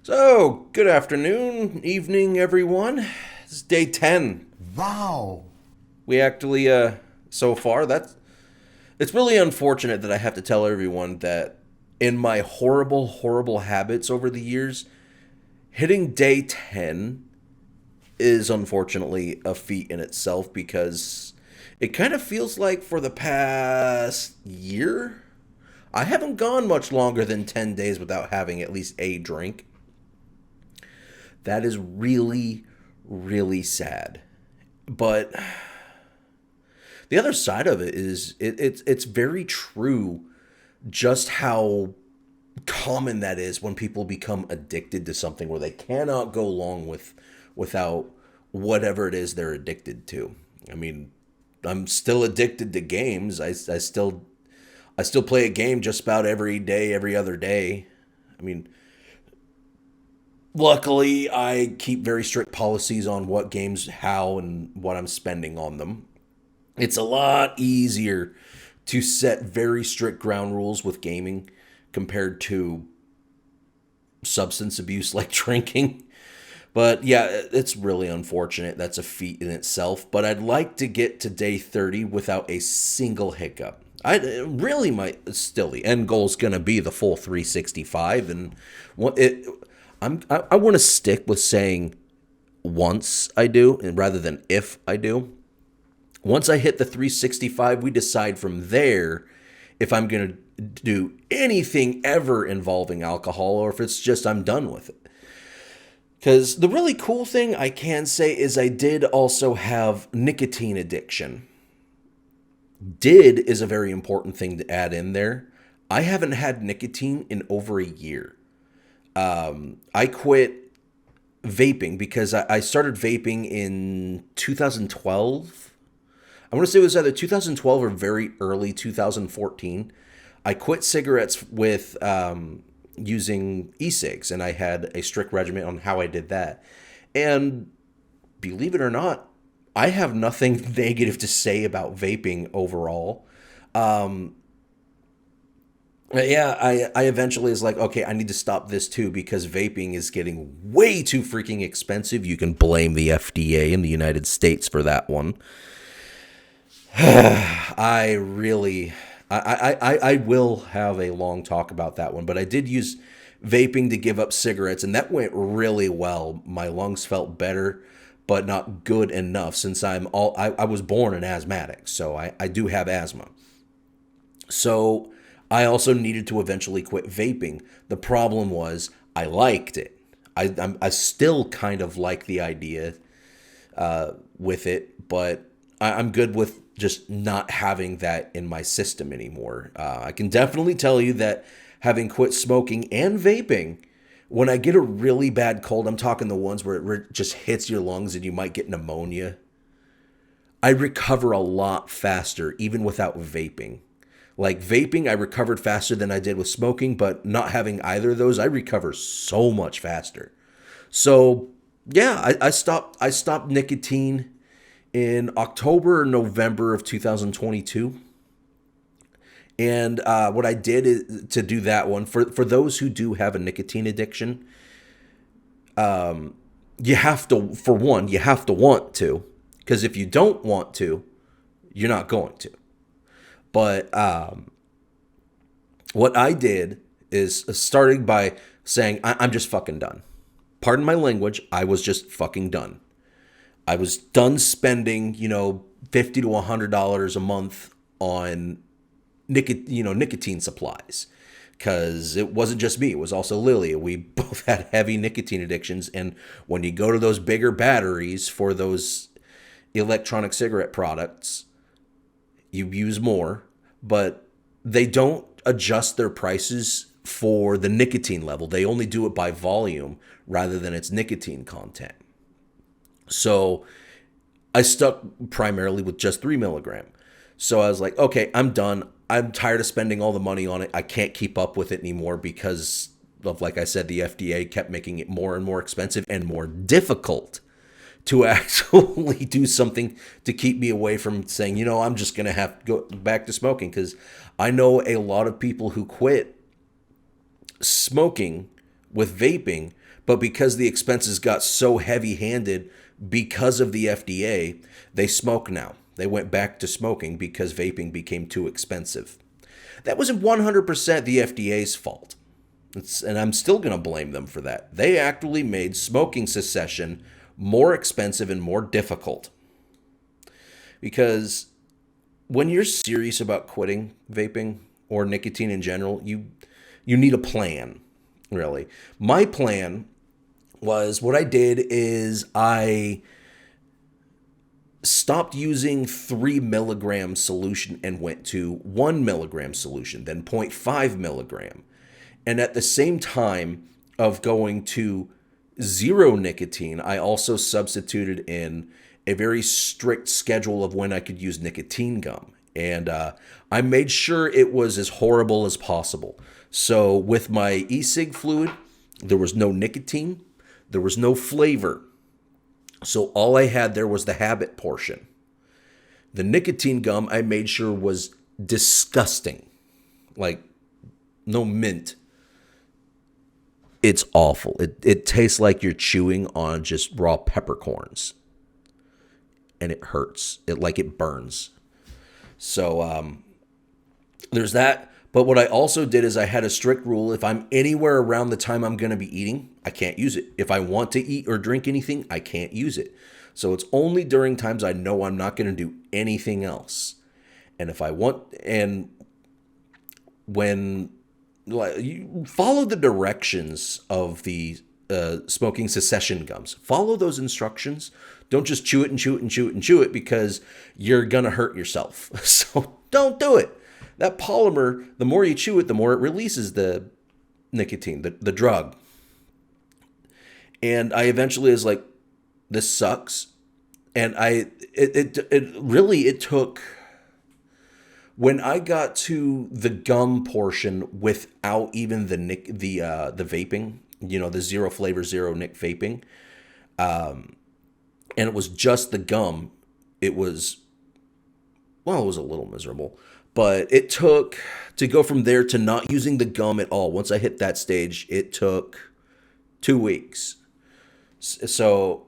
So, good afternoon, evening, everyone. This is day 10. Wow. We actually, so far, it's really unfortunate that I have to tell everyone that in my horrible, horrible habits over the years, hitting day 10 is unfortunately a feat in itself because it kind of feels like for the past year, I haven't gone much longer than 10 days without having at least a drink. That is really, really sad. But the other side of it is it's very true just how common that is when people become addicted to something where they cannot go long without whatever it is they're addicted to. I mean, I'm still addicted to games. I still play a game just about every day, every other day. I mean, luckily, I keep very strict policies on what games, how, and what I'm spending on them. It's a lot easier to set very strict ground rules with gaming compared to substance abuse like drinking. But yeah, it's really unfortunate. That's a feat in itself. But I'd like to get to day 30 without a single hiccup. I really might still the end goal is going to be the full 365, and what it I want to stick with saying once I do, and rather than if I do. Once I hit the 365, we decide from there if I'm going to do anything ever involving alcohol or if it's just I'm done with it. Because the really cool thing I can say is I did also have nicotine addiction. Did is a very important thing to add in there. I haven't had nicotine in over a year. I quit vaping because I started vaping in 2012. I want to say it was either 2012 or very early 2014. I quit cigarettes with using e-cigs, and I had a strict regimen on how I did that. And believe it or not, I have nothing negative to say about vaping overall. Yeah, I eventually was like, okay, I need to stop this too because vaping is getting way too freaking expensive. You can blame the FDA in the United States for that one. I really, I will have a long talk about that one, but I did use vaping to give up cigarettes, and that went really well. My lungs felt better, but not good enough since I was born an asthmatic, so I do have asthma. So I also needed to eventually quit vaping. The problem was I liked it. I still kind of like the idea with it, but I'm good with just not having that in my system anymore. I can definitely tell you that having quit smoking and vaping, when I get a really bad cold, I'm talking the ones where it just hits your lungs and you might get pneumonia, I recover a lot faster even without vaping. Like vaping, I recovered faster than I did with smoking, but not having either of those, I recover so much faster. So yeah, I stopped nicotine in October or November of 2022. And what I did is to do that one for those who do have a nicotine addiction, you have to, for one, you have to want to, because if you don't want to, you're not going to. But what I did is starting by saying I'm just fucking done. Pardon my language. I was just fucking done. I was done spending, $50 to $100 a month on nicotine supplies, because it wasn't just me; it was also Lilia. We both had heavy nicotine addictions, and when you go to those bigger batteries for those electronic cigarette products, you use more, but they don't adjust their prices for the nicotine level. They only do it by volume rather than its nicotine content. So I stuck primarily with just 3 milligram. So I was like, okay, I'm done. I'm tired of spending all the money on it. I can't keep up with it anymore because of, like I said, the FDA kept making it more and more expensive and more difficult to actually do something to keep me away from saying, I'm just going to have to go back to smoking, because I know a lot of people who quit smoking with vaping, but because the expenses got so heavy-handed because of the FDA, they smoke now. They went back to smoking because vaping became too expensive. That was 100% the FDA's fault. And I'm still going to blame them for that. They actually made smoking cessation more expensive and more difficult. Because when you're serious about quitting vaping or nicotine in general, you need a plan, really. My plan was, what I did is I stopped using 3 milligram solution and went to 1 milligram solution, then 0.5 milligram. And at the same time of going to 0 nicotine, I also substituted in a very strict schedule of when I could use nicotine gum. And I made sure it was as horrible as possible. So with my e-cig fluid, there was no nicotine, there was no flavor. So all I had there was the habit portion. The nicotine gum I made sure was disgusting. Like, no mint. It's awful. It tastes like you're chewing on just raw peppercorns. And it hurts. It burns. So there's that. But what I also did is I had a strict rule. If I'm anywhere around the time I'm going to be eating, I can't use it. If I want to eat or drink anything, I can't use it. So it's only during times I know I'm not going to do anything else. And if I want, and when you follow the directions of the smoking cessation gums, follow those instructions. Don't just chew it and chew it and chew it and chew it because you're going to hurt yourself. So don't do it. That polymer, the more you chew it, the more it releases the nicotine, the drug. And I eventually was like, this sucks. And it took, when I got to the gum portion without even the vaping, the 0 flavor, 0 nic vaping, and it was just the gum, it was a little miserable. But it took, to go from there to not using the gum at all, once I hit that stage, it took 2 weeks. So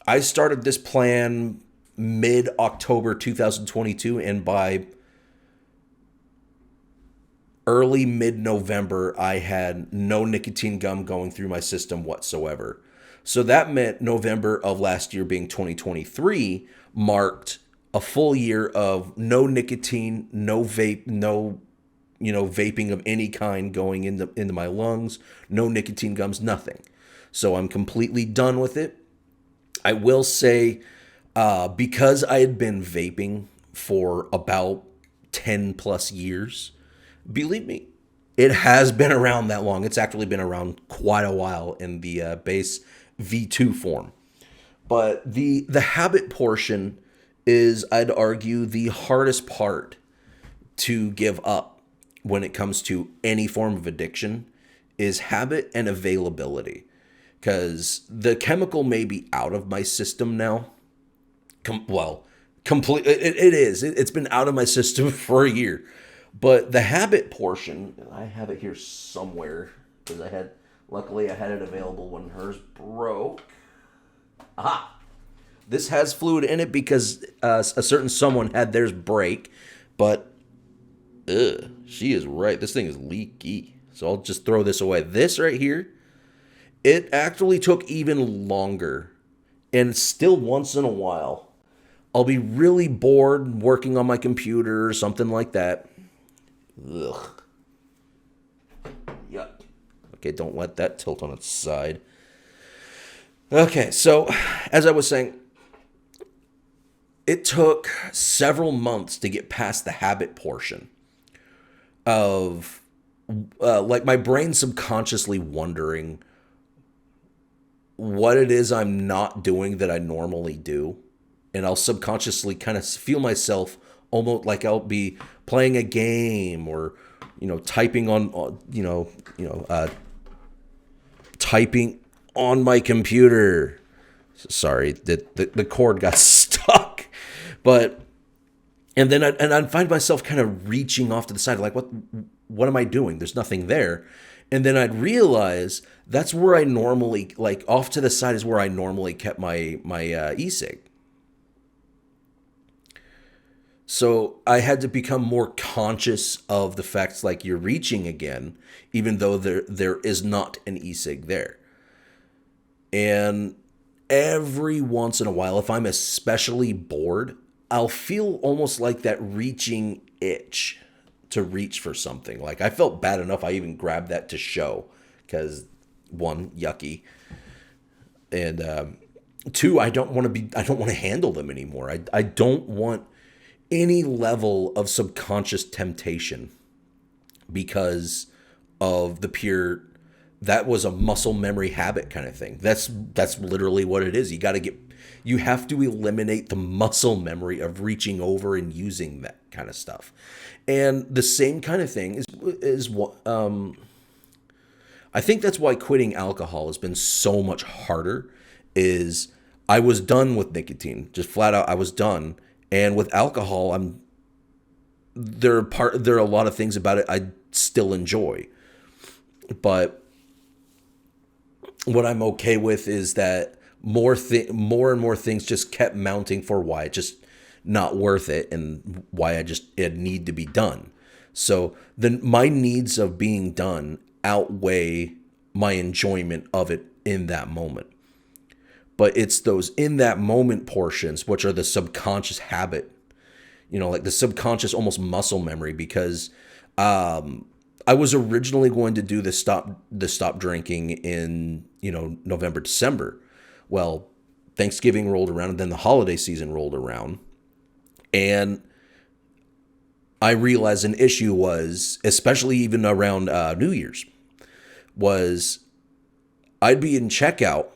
I started this plan mid-October 2022, and by early mid-November, I had no nicotine gum going through my system whatsoever. So that meant November of last year, being 2023, marked a full year of no nicotine, no vape, no, vaping of any kind going into my lungs, no nicotine gums, nothing. So I'm completely done with it. I will say, because I had been vaping for about 10 plus years, believe me, it has been around that long. It's actually been around quite a while in the base V2 form. But the habit portion is, I'd argue, the hardest part to give up when it comes to any form of addiction, is habit and availability. Because the chemical may be out of my system now. Completely. It is. It's been out of my system for a year. But the habit portion, and I have it here somewhere, because luckily I had it available when hers broke. Aha! This has fluid in it because a certain someone had theirs break, but she is right. This thing is leaky. So I'll just throw this away. This right here, it actually took even longer. And still once in a while, I'll be really bored working on my computer or something like that. Ugh. Yuck. Okay, don't let that tilt on its side. Okay, so as I was saying, it took several months to get past the habit portion of, my brain subconsciously wondering what it is I'm not doing that I normally do. And I'll subconsciously kind of feel myself almost like I'll be playing a game or, typing on, typing on my computer. Sorry, the cord got stuck. But, and then I'd find myself kind of reaching off to the side, like, what am I doing? There's nothing there. And then I'd realize that's where I normally, like off to the side is where I normally kept my e-cig. So I had to become more conscious of the fact like you're reaching again, even though there is not an e-cig there. And every once in a while, if I'm especially bored, I'll feel almost like that reaching itch to reach for something. Like I felt bad enough I even grabbed that to show because one, yucky, and two, I don't want to handle them anymore. I don't want any level of subconscious temptation because of the pure, that was a muscle memory habit kind of thing. That's literally what it is. You have to eliminate the muscle memory of reaching over and using that kind of stuff. And the same kind of thing is what I think that's why quitting alcohol has been so much harder. Is I was done with nicotine, just flat out. I was done, and with alcohol, there are a lot of things about it I still enjoy, but what I'm okay with is that more and more things just kept mounting for why it's just not worth it and why it need to be done. So then my needs of being done outweigh my enjoyment of it in that moment. But it's those in that moment portions, which are the subconscious habit, like the subconscious almost muscle memory, because I was originally going to do the stop drinking in, November, December. Well, Thanksgiving rolled around and then the holiday season rolled around. And I realized an issue was, especially even around New Year's, was I'd be in checkout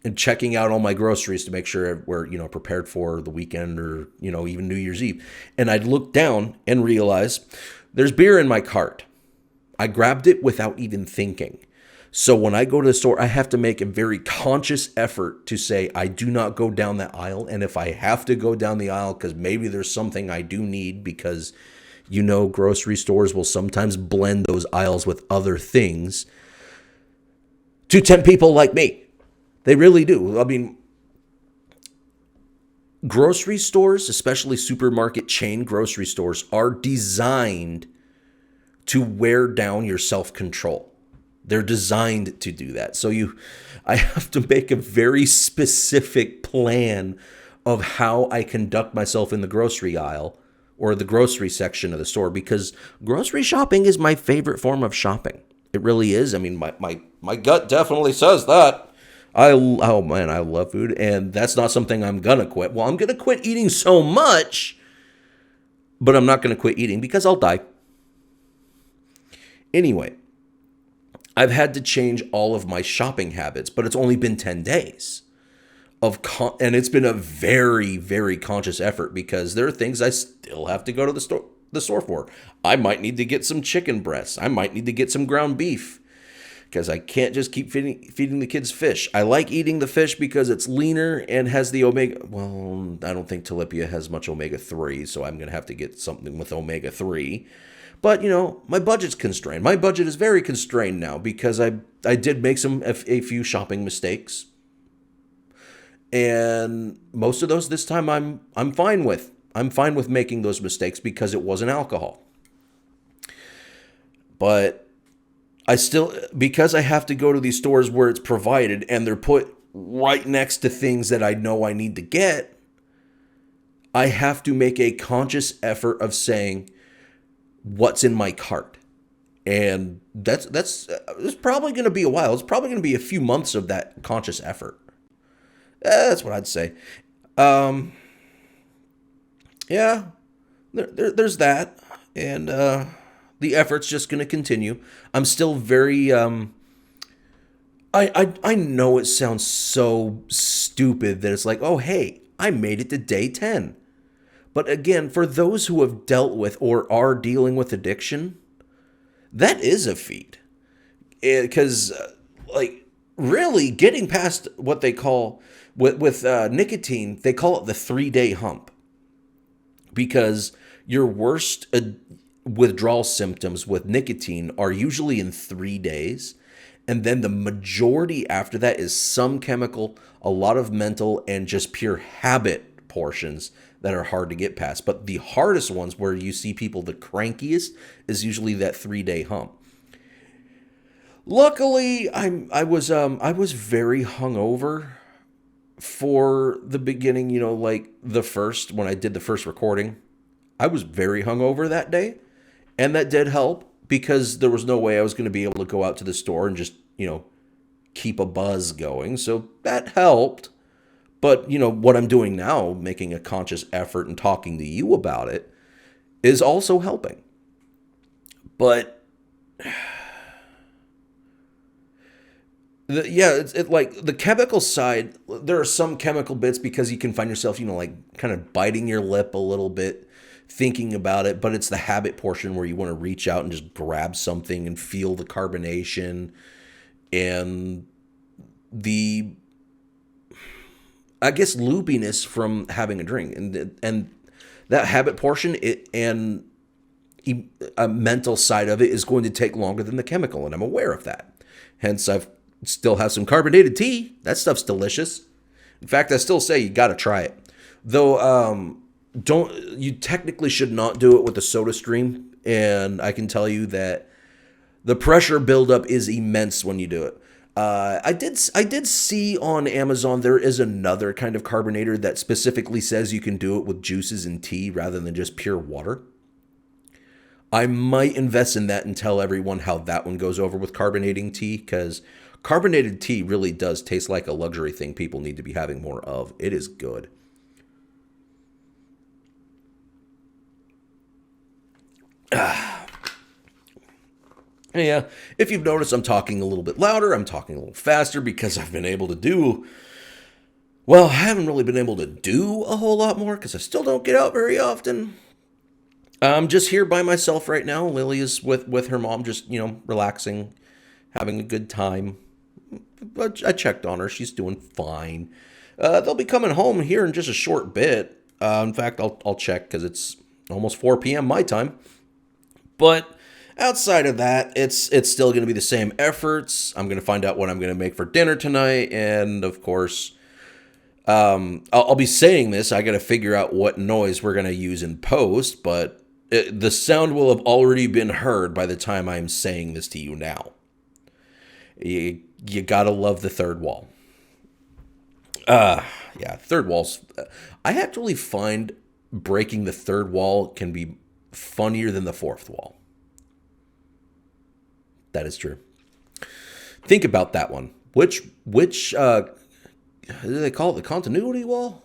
and checking out all my groceries to make sure we're, prepared for the weekend or, even New Year's Eve. And I'd look down and realize there's beer in my cart. I grabbed it without even thinking. So when I go to the store, I have to make a very conscious effort to say, I do not go down that aisle. And if I have to go down the aisle, because maybe there's something I do need, because, grocery stores will sometimes blend those aisles with other things to tempt people like me. They really do. I mean, grocery stores, especially supermarket chain grocery stores, are designed to wear down your self-control. They're designed to do that. So I have to make a very specific plan of how I conduct myself in the grocery aisle or the grocery section of the store, because grocery shopping is my favorite form of shopping. It really is. I mean, my gut definitely says that. Oh man, I love food, and that's not something I'm gonna quit. Well, I'm gonna quit eating so much, but I'm not gonna quit eating because I'll die. Anyway, I've had to change all of my shopping habits, but it's only been 10 days and it's been a very, very conscious effort, because there are things I still have to go to the store for. I might need to get some chicken breasts. I might need to get some ground beef, because I can't just keep feeding the kids fish. I like eating the fish because it's leaner and has the omega. Well, I don't think tilapia has much omega-3, so I'm going to have to get something with omega-3. But, my budget's constrained. My budget is very constrained now because I did make a few shopping mistakes. And most of those this time I'm fine with. I'm fine with making those mistakes because it wasn't alcohol. But because I have to go to these stores where it's provided and they're put right next to things that I know I need to get, I have to make a conscious effort of saying what's in my cart. And that's it's probably going to be a while. It's probably going to be a few months of that conscious effort. That's what I'd say. Yeah, there's that. And the effort's just going to continue. I'm still very, I know it sounds so stupid that it's like, oh, hey, I made it to day 10. But again, for those who have dealt with or are dealing with addiction, that is a feat. Because, really getting past what they call, with nicotine, they call it the 3-day hump. Because your worst withdrawal symptoms with nicotine are usually in 3 days. And then the majority after that is some chemical, a lot of mental, and just pure habit portions that are hard to get past. But the hardest ones, where you see people the crankiest, is usually that 3 day hump. Luckily, I was very hungover for the beginning, like the first, when I did the first recording. I was very hungover that day, and that did help because there was no way I was going to be able to go out to the store and just, keep a buzz going. So that helped. But, what I'm doing now, making a conscious effort and talking to you about it, is also helping. But it's like the chemical side, there are some chemical bits because you can find yourself, like kind of biting your lip a little bit, thinking about it. But it's the habit portion where you want to reach out and just grab something and feel the carbonation and the, I guess, loopiness from having a drink. And that habit portion, a mental side of it is going to take longer than the chemical, and I'm aware of that. Hence, I've still have some carbonated tea. That stuff's delicious. In fact, I still say you got to try it. Though, you technically should not do it with the soda stream, and I can tell you that the pressure buildup is immense when you do it. I did see on Amazon there is another kind of carbonator that specifically says you can do it with juices and tea rather than just pure water. I might invest in that and tell everyone how that one goes over with carbonating tea, because carbonated tea really does taste like a luxury thing people need to be having more of. It is good. Yeah, if you've noticed, I'm talking a little bit louder, I'm talking a little faster because I've been able to do, well, I haven't really been able to do a whole lot more because I still don't get out very often. I'm just here by myself right now. Lily is with her mom, just, relaxing, having a good time. But I checked on her. She's doing fine. They'll be coming home here in just a short bit. In fact, I'll check because it's almost 4 p.m. my time. But outside of that, it's still going to be the same efforts. I'm going to find out what I'm going to make for dinner tonight. And, of course, I'll be saying this. I got to figure out what noise we're going to use in post. But the sound will have already been heard by the time I'm saying this to you now. You got to love the third wall. Yeah, third walls. I actually find breaking the third wall can be funnier than the fourth wall. That is true. Think about that one. Which do they call it? The continuity wall?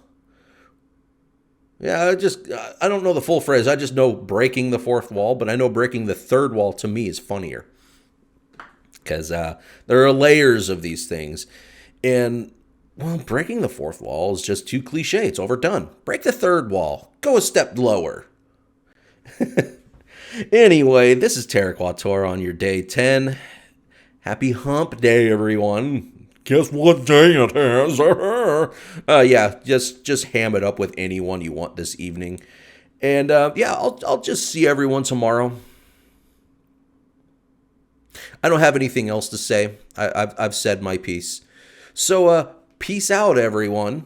Yeah, I don't know the full phrase. I just know breaking the fourth wall, but I know breaking the third wall to me is funnier. Because there are layers of these things. And, well, breaking the fourth wall is just too cliche. It's overdone. Break the third wall. Go a step lower. Anyway, this is Terraquator on your day 10. Happy hump day, everyone. Guess what day it is? Yeah, just ham it up with anyone you want this evening. And yeah, I'll just see everyone tomorrow. I don't have anything else to say. I've said my piece. So peace out, everyone.